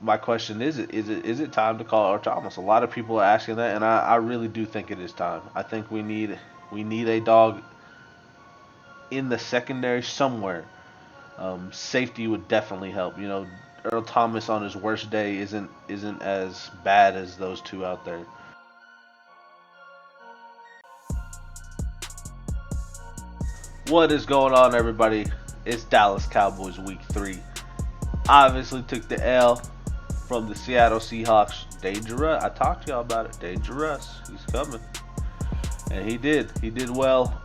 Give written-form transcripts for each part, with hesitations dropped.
My question is it time to call Earl Thomas? A lot of people are asking that, and I really do think it is time. I think we need a dog in the secondary somewhere. Safety would definitely help. Earl Thomas on his worst day isn't as bad as those two out there. What is going on, everybody? It's Dallas Cowboys Week 3. Obviously took the L from the Seattle Seahawks. Dangerous. I talked to y'all about it. Dangerous. He's coming. And he did. He did well.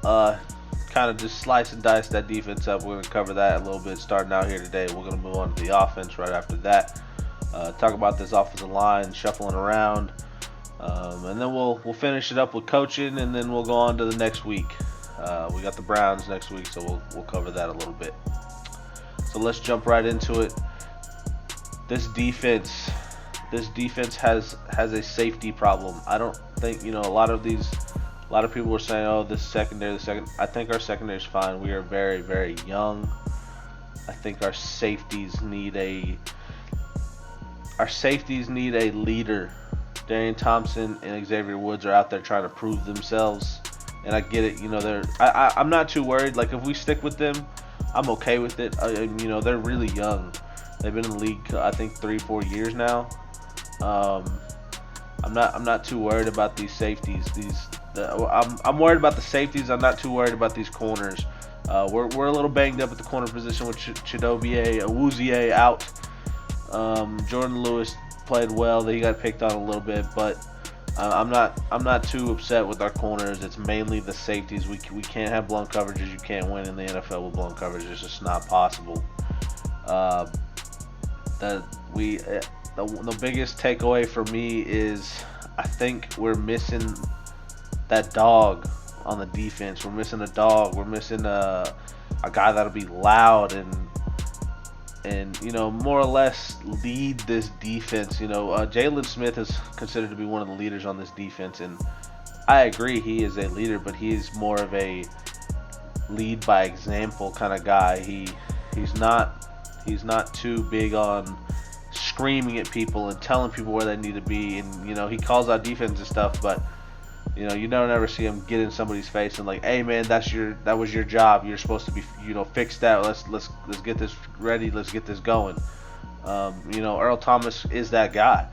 Kind of just slice and dice that defense up. We're going to cover that a little bit starting out here today. We're going to move on to the offense right after that. Talk about this offensive line shuffling around. And then we'll finish it up with coaching, and then we'll go on to the next week. We got the Browns next week, so we'll cover that a little bit. So let's jump right into it. This defense has a safety problem. I don't think a lot of people were saying, oh, this secondary, the second. I think our secondary is fine. We are very, very young. I think our safeties need a leader. Darian Thompson and Xavier Woods are out there trying to prove themselves, and I get it. I'm not too worried. Like, if we stick with them, I'm okay with it. They're really young. They've been in the league, I think, 3-4 years now. I'm not too worried about these safeties. I'm worried about the safeties. I'm not too worried about these corners. We're a little banged up at the corner position with Chidobe Awuzie out. Jordan Lewis played well. He got picked on a little bit, but I'm not too upset with our corners. It's mainly the safeties. We can't have blown coverages. You can't win in the NFL with blown coverages. It's just not possible. The biggest takeaway for me is I think we're missing that dog on the defense. We're missing a dog. We're missing a guy that'll be loud and more or less lead this defense. Jalen Smith is considered to be one of the leaders on this defense, and I agree he is a leader, but he's more of a lead by example kind of guy. He's not too big on screaming at people and telling people where they need to be, and he calls out defense and stuff, but you don't ever see him get in somebody's face and like, hey man, that was your job. You're supposed to be, fix that. Let's get this ready. Let's get this going. Earl Thomas is that guy.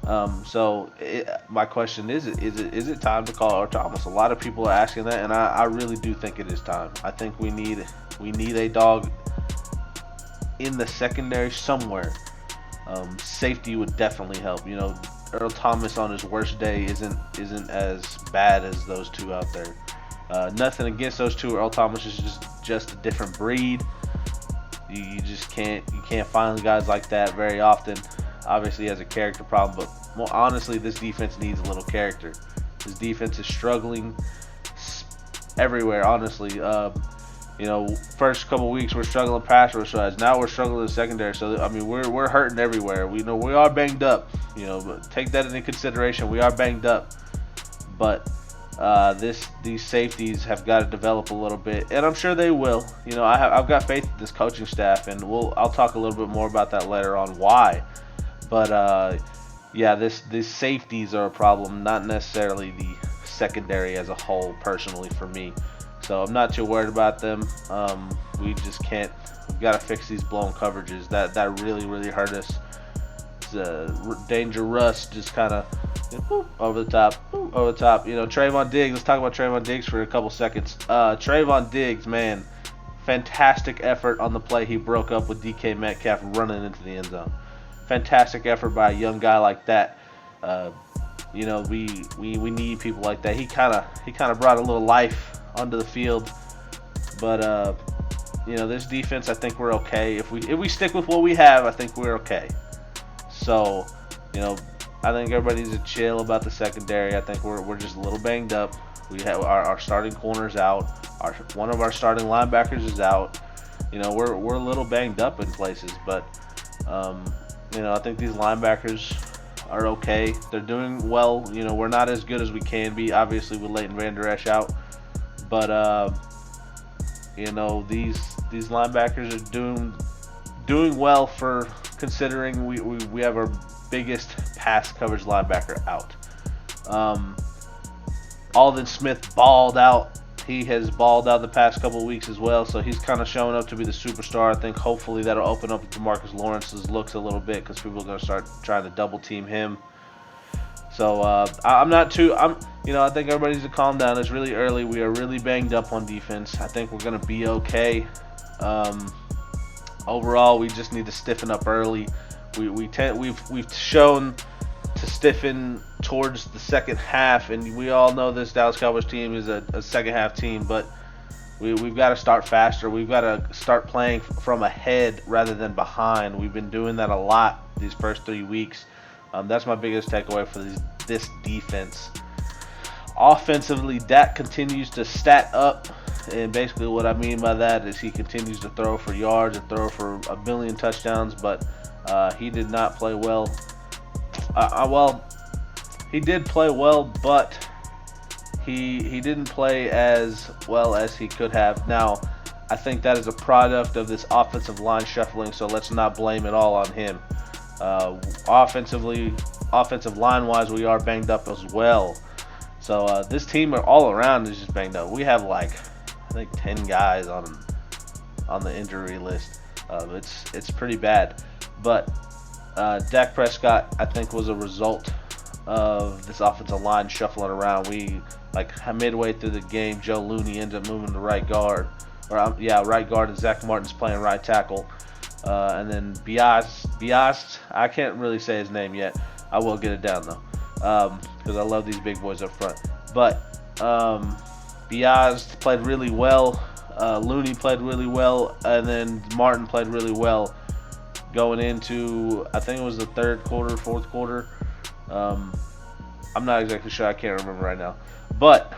My question is it time to call Earl Thomas? A lot of people are asking that, and I really do think it is time. I think we need a dog in the secondary somewhere. Safety would definitely help. Earl Thomas on his worst day isn't as bad as those two out there. Nothing against those two. Earl Thomas is just a different breed. You just can't find guys like that very often. Obviously, he has a character problem, but more honestly, this defense needs a little character. This defense is struggling everywhere. Honestly, first couple weeks we're struggling pass rush wise. Now we're struggling in secondary. So we're hurting everywhere. We are banged up. But take that into consideration. We are banged up, but these safeties have got to develop a little bit, and I'm sure they will. I've got faith in this coaching staff, and I'll talk a little bit more about that later on why. But these safeties are a problem, not necessarily the secondary as a whole. Personally, for me. So I'm not too worried about them. We just can't. We've got to fix these blown coverages. That really, really hurt us. Danger Russ just kind of over the top. Trayvon Diggs. Let's talk about Trayvon Diggs for a couple seconds. Trayvon Diggs, man, fantastic effort on the play. He broke up with DK Metcalf running into the end zone. Fantastic effort by a young guy like that. We need people like that. He kind of brought a little life onto the field, but this defense, I think we're okay. If we stick with what we have, I think we're okay. So, I think everybody needs to chill about the secondary. I think we're just a little banged up. We have our starting corners out. One of our starting linebackers is out. We're a little banged up in places, but I think these linebackers are okay. They're doing well. We're not as good as we can be, obviously, with Leighton Vander Esch out. But these linebackers are doing well for considering we have our biggest pass coverage linebacker out. Alden Smith balled out. He has balled out the past couple of weeks as well, so he's kind of showing up to be the superstar. I think hopefully that'll open up DeMarcus Lawrence's looks a little bit because people are going to start trying to double team him. So I think everybody needs to calm down. It's really early. We are really banged up on defense. I think we're going to be okay. Overall, we just need to stiffen up early. We've shown to stiffen towards the second half, and we all know this Dallas Cowboys team is a second half team, but we've got to start faster. We've got to start playing from ahead rather than behind. We've been doing that a lot these first 3 weeks. That's my biggest takeaway for this defense. Offensively, Dak continues to stat up, and basically what I mean by that is he continues to throw for yards and throw for a million touchdowns, but he did not play well. He did play well, but he didn't play as well as he could have. Now, I think that is a product of this offensive line shuffling, so let's not blame it all on him. Offensive line-wise, we are banged up as well. So this team all around is just banged up. We have I think 10 guys on the injury list. It's pretty bad. But Dak Prescott, I think, was a result of this offensive line shuffling around. We midway through the game, Joe Looney ended up moving to right guard, right guard, and Zach Martin's playing right tackle. And then Bias, I can't really say his name yet. I will get it down though, because I love these big boys up front. But Bias played really well. Looney played really well, and then Martin played really well going into, I think it was the third quarter, fourth quarter. I'm not exactly sure. I can't remember right now. But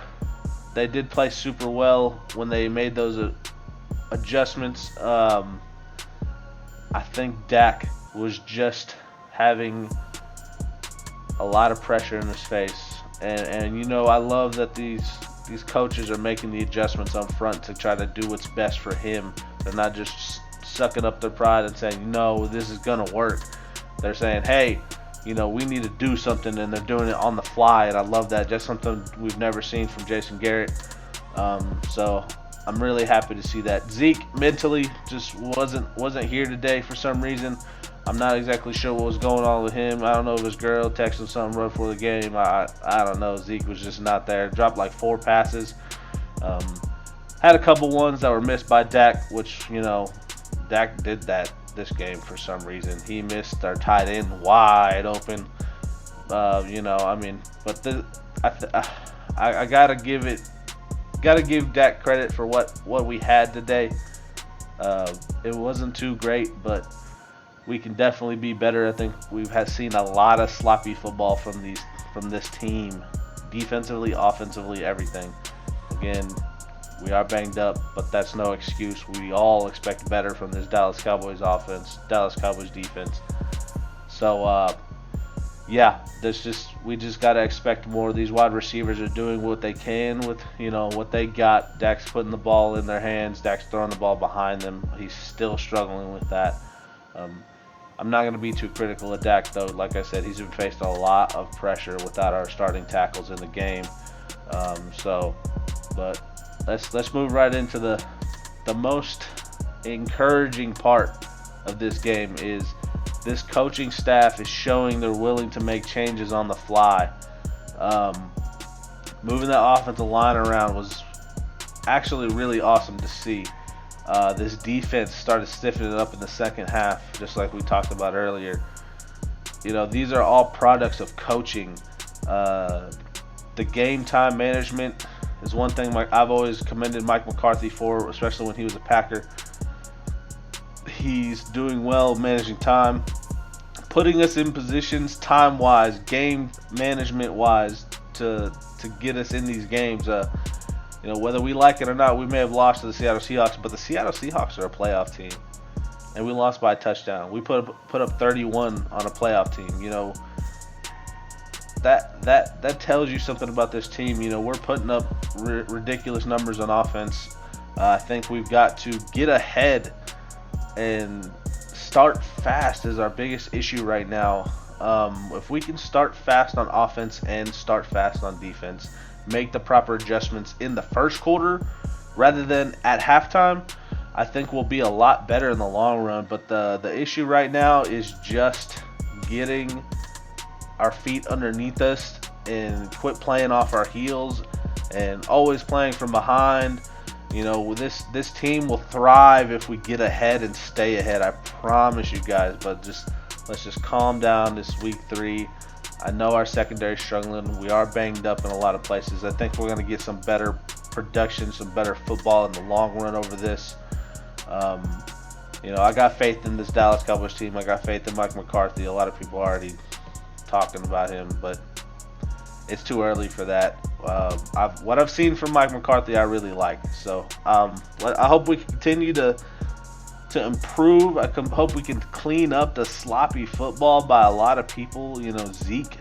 they did play super well when they made those adjustments. I think Dak was just having a lot of pressure in his face. And I love that these coaches are making the adjustments up front to try to do what's best for him. They're not just sucking up their pride and saying, this is going to work. They're saying, hey, we need to do something, and they're doing it on the fly, and I love that. Just something we've never seen from Jason Garrett. So I'm really happy to see that. Zeke mentally just wasn't here today for some reason. I'm not exactly sure what was going on with him. I don't know if his girl texted something right before the game. I don't know. Zeke was just not there. Dropped 4 passes. Had a couple ones that were missed by Dak, which, Dak did that this game for some reason. He missed our tight end wide open. But I gotta give Dak credit for what we had today. It wasn't too great, but we can definitely be better. I think we've seen a lot of sloppy football from this team, defensively, offensively, everything. Again, we are banged up, but that's no excuse. We all expect better from this Dallas Cowboys offense, Dallas Cowboys defense. So, we just got to expect more. These wide receivers are doing what they can with, what they got. Dak's putting the ball in their hands. Dak's throwing the ball behind them. He's still struggling with that. I'm not going to be too critical of Dak, though. Like I said, he's been faced a lot of pressure without our starting tackles in the game. But let's move right into the most encouraging part of this game is this coaching staff is showing they're willing to make changes on the fly. Moving that offensive line around was actually really awesome to see. This defense started stiffening up in the second half, just like we talked about earlier. These are all products of coaching. The game time management is one thing I've always commended Mike McCarthy for, especially when he was a Packer. He's doing well managing time, putting us in positions time-wise, game management-wise to get us in these games. Whether we like it or not, we may have lost to the Seattle Seahawks, but the Seattle Seahawks are a playoff team, and we lost by a touchdown. We put up 31 on a playoff team. That tells you something about this team. We're putting up ridiculous numbers on offense. I think we've got to get ahead and start fast is our biggest issue right now. If we can start fast on offense and start fast on defense, make the proper adjustments in the first quarter rather than at halftime, I think we'll be a lot better in the long run. But the issue right now is just getting our feet underneath us and quit playing off our heels and always playing from behind. You know, this team will thrive if we get ahead and stay ahead. I promise you guys. But let's just calm down this week 3. I know our secondary's struggling. We are banged up in a lot of places. I think we're going to get some better production, some better football in the long run over this. You know, I got faith in this Dallas Cowboys team. I got faith in Mike McCarthy. A lot of people are already talking about him, but it's too early for that. What I've seen from Mike McCarthy, I really like. So I hope we continue to improve. I hope we can clean up the sloppy football by a lot of people. You know, Zeke,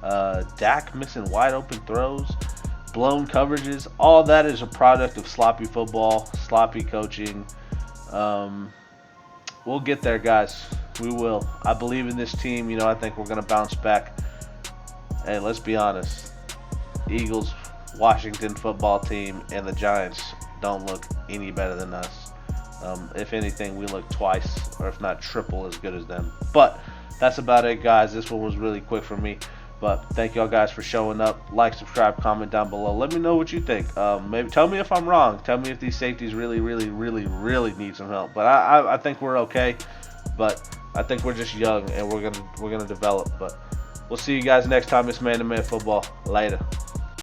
Dak missing wide open throws, blown coverages. All that is a product of sloppy football, sloppy coaching. We'll get there, guys. We will. I believe in this team. You know, I think we're going to bounce back. Hey, let's be honest. Eagles, Washington football team, and the Giants don't look any better than us. If anything, we look twice, or if not triple, as good as them. But that's about it, guys. This one was really quick for me. But thank y'all guys for showing up. Like, subscribe, comment down below. Let me know what you think. Maybe tell me if I'm wrong. Tell me if these safeties really need some help. But I think we're okay. But I think we're just young and we're gonna develop. But we'll see you guys next time. It's Man to Man Football. Later.